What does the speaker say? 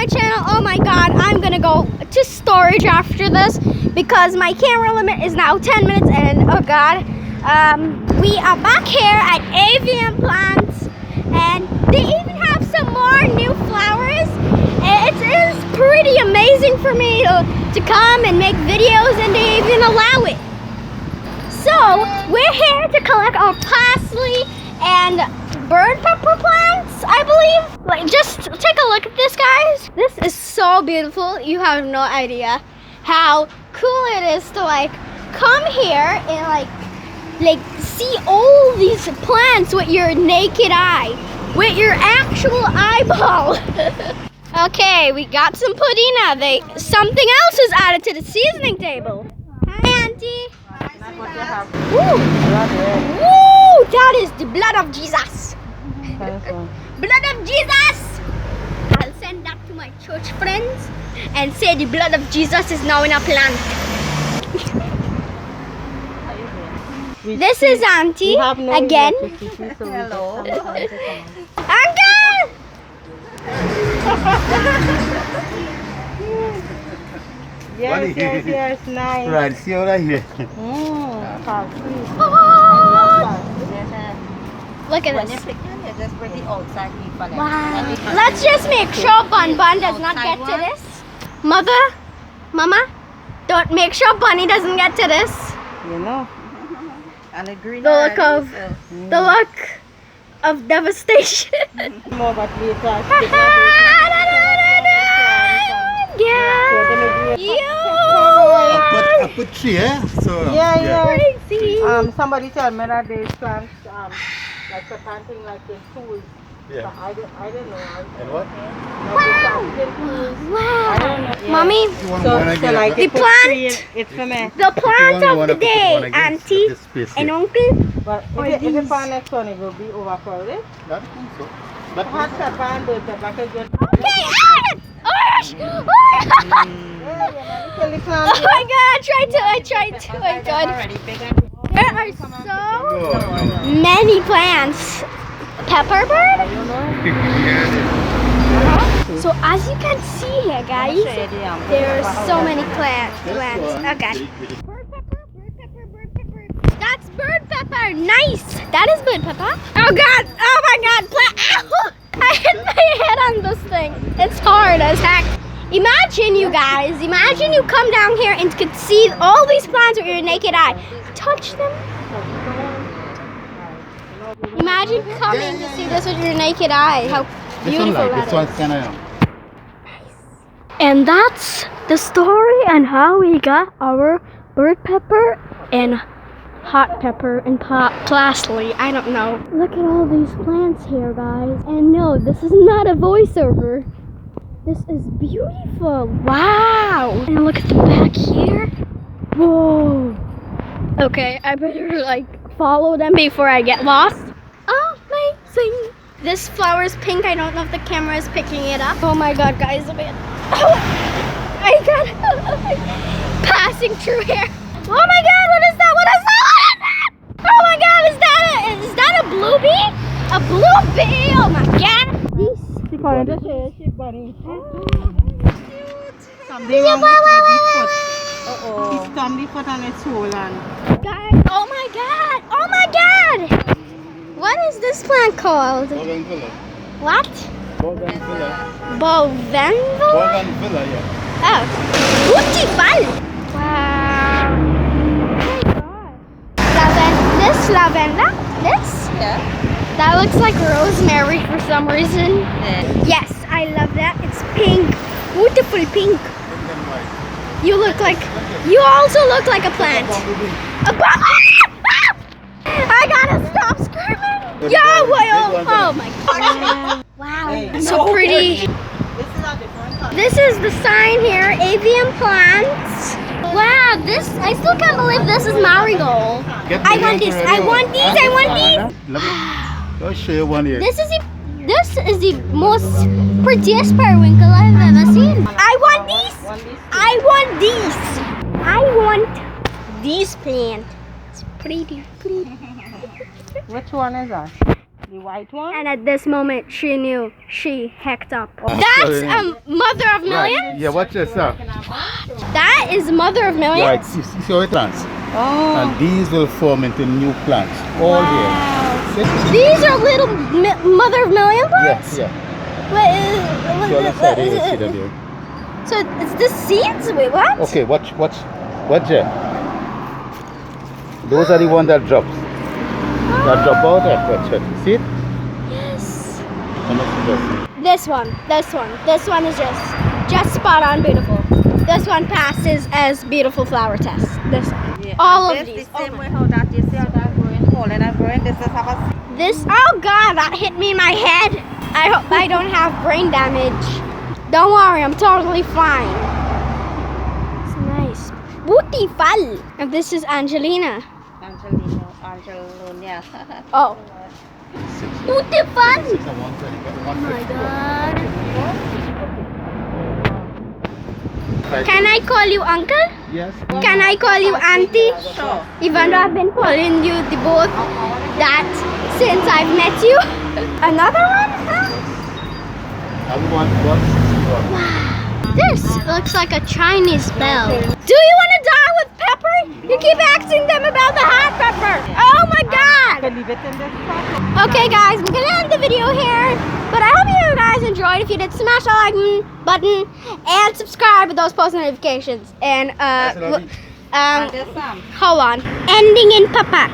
my channel. Oh my god, I'm gonna go to storage after this because my camera limit is now 10 minutes and oh god. We are back here at A.V.M plants and they even have some more new flowers. It is pretty amazing for me to come and make videos and they even allow it. So we're here to collect our parsley and bird pepper plants, I believe. Like, just take a look at this, guys. This is so beautiful. You have no idea how cool it is to like come here and like see all these plants with your naked eye, with your actual eyeball. Okay, we got some pudina. Something else is added to the seasoning table. Hi, Auntie. Ooh. Ooh, that is the blood of Jesus. Blood of Jesus. I'll send that to my church friends and say the blood of Jesus is now in a plant. This is Auntie again. Hello. Uncle! Yes, nice. Right, see what I hear. Look at When this. you pick them, you just bring the outside leaf on it. Wow. Let's just make sure Bun does not get to this. Mama, don't make sure Bunny doesn't get to this. You know. And the green. The look of devastation. More but we Yeah. I put three, eh? So, Crazy. Somebody tell me that they plant like the planting like in tools. Yeah. So I don't know. And what? Wow. Mommy, like the plant. It's for me. The plant of the day, Auntie and Uncle. But if you find next one, it will be overcrowded. I think so. But Hot pepper and bird pepper could get. Okay, oh my god, I tried to. Oh my god. There are so many plants. Pepper bird? So as you can see here, guys, there are so many plants. Okay. Bird pepper. That's bird pepper. Nice. That is bird pepper. Oh god. Oh my god. Ow! I hit my head on this thing. It's hard as heck. Imagine you guys. Imagine you come down here and could see all these plants with your naked eye. Touch them. Imagine coming to see this with your naked eye. How beautiful that is. This one's kind of. And that's the story and how we got our bird pepper and hot pepper and parsley. I don't know. Look at all these plants here, guys. And no, this is not a voiceover. This is beautiful. Wow. And look at the back here. Whoa. Okay, I better like follow them before I get lost. Amazing. This flower is pink. I don't know if the camera is picking it up. Oh my god, guys. Oh my god. Passing through here. Oh my god, what is that? What is that? Oh my god, is that a blue bee? A blue bee? Oh my god. She called it a bunny. He stamped the foot on its hole and. Guys, oh my god. Oh my god. What is this plant called? Bougainvillea. What? Bougainvillea. Bougainvillea? Bougainvillea, yeah. Oh. Booty Wow. Oh my god. Lavender? This? Yeah. That looks like rosemary for some reason. Yeah. Yes, I love that. It's pink. Beautiful pink. You also look like a plant. A I gotta stop screaming. Yeah, oh my god. Wow, so pretty. This is the sign here, A.V.M plants. Wow, I still can't believe this is marigold. I want these. I'll show you one here. This is the most prettiest periwinkle I've ever seen. I want these plants. It's pretty. Which one is that? The white one? And at this moment, she knew she hecked up. That's mother of millions? Right. Yeah, watch yourself. That is mother of millions? Right, see how it plants. Oh. And these will form into new plants. All here. See? These are little mother of million plants? Yeah. What See on the side, you see them here. So it's the seeds? Wait, what? Okay, watch here. Those are the ones that drops. That drop out after check. See it? Yes. How much is this? This one is just spot on beautiful. This one passes as beautiful flower test. This one. Yeah. All of This these. the same way how that you see how that growing whole and I'm growing this is have a This, oh God, that hit me in my head. I hope I don't have brain damage. Don't worry, I'm totally fine. It's nice. Beautiful. And this is Angelina. Angelina. Oh. Beautiful. Six and 120. Oh my God. Can I call you uncle? Yes. Can I call you auntie? Sure. Even though I've been calling you the both that since I've met you. Another one? Huh? I want 161. This looks like a Chinese bell. Do you want to die with pepper? You keep asking them about the hot pepper. Oh my God. Can leave it in this pot. Okay guys, we're gonna end the video here. But I hope you guys enjoyed. If you did, smash the like button and subscribe with those post notifications. And There's some. hold on. Ending in papa.